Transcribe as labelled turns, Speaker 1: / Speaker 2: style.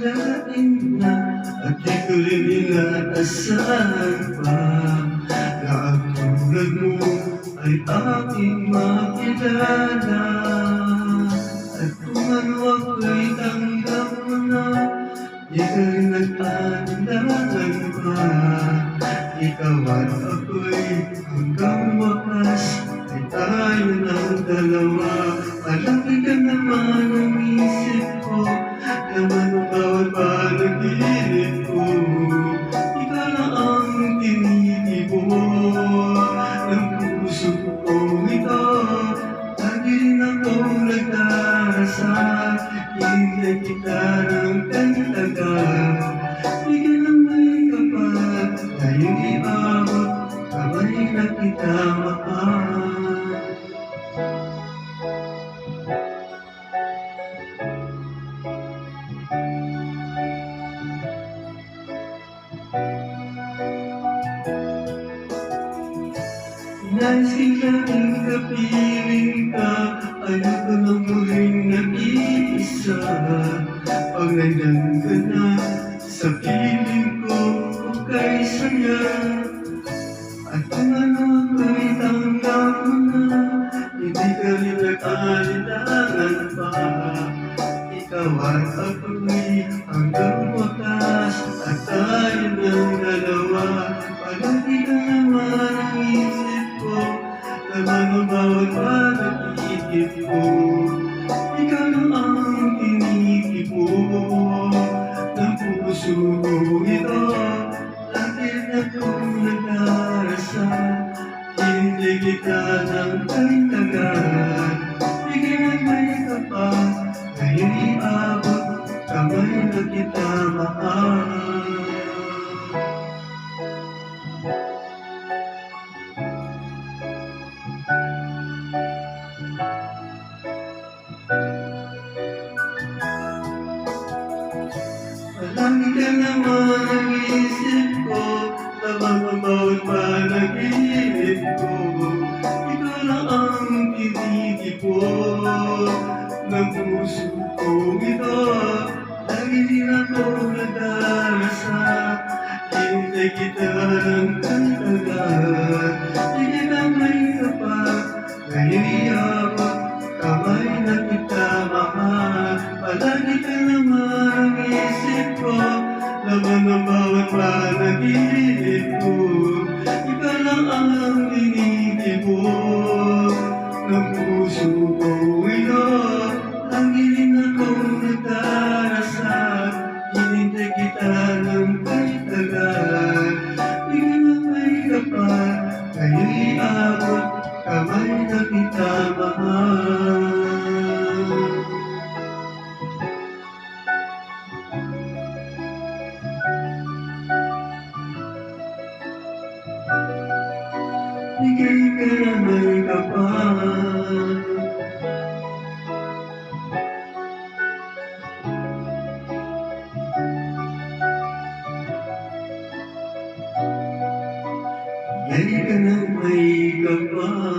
Speaker 1: akalain na at di ko rin inaasahan pa na ang tulad mo ay aking makilala. At kung ano ako'y tanggap mo na, di ka rin nag-alangan pa. Ikaw at ako'y hanggang wakas ay tayo ng dalawa. Palagi ka naman ang isip ko, laman ang bawat panaginip ko. Ikaw na ang tinitibok ng puso kong ito. Lagi rin akong nagdarasal, hinihintay kita ng tagal. Bigyan ng may kapal, ngayong iabot, kamay na kita mahal. Nais lang kapiling ka, ayoko nang muling nag-iisa. Pag nandyan ka na, sa piling ko, okay saya. At kung ano ako'y tanggap mo na, hindi ka rin nag-alinlangan pa. Ikaw at ako'y hanggang wakas, at tayo ng dalawa. Palagi ka naman ang isip ko, laman ang bawat panaginip ko. Ikaw lang ang tinitibok ng puso ko ito. Lagi na kong nagdarasal, hinihintay kita ng tagal. Bigyan at may kapal, ngayon iabot, kamay na kita mahal. Palagi ka naman ang isip ko, lamang ang bawat panaginip ko. Ikaw lang ang tinitibok ng puso kong ito. Lagi din ako nagdarasal, hinihintay kita ng tagal. Bigyan ang may kapal, ngayon iabot, kamay na kita mahal. Palagi ka naman ang isip ko, laman ang bawat panaginip ko. Ikaw lang ang tinitibok ng puso ko ito. Lagi rin akong nagdarasal, hinihintay kita ng tagal. Bigyan ng may kapal, ngayon iabot, kamay na kita mahal. Bigay ka na may kapal. Bigay ka na may kapal.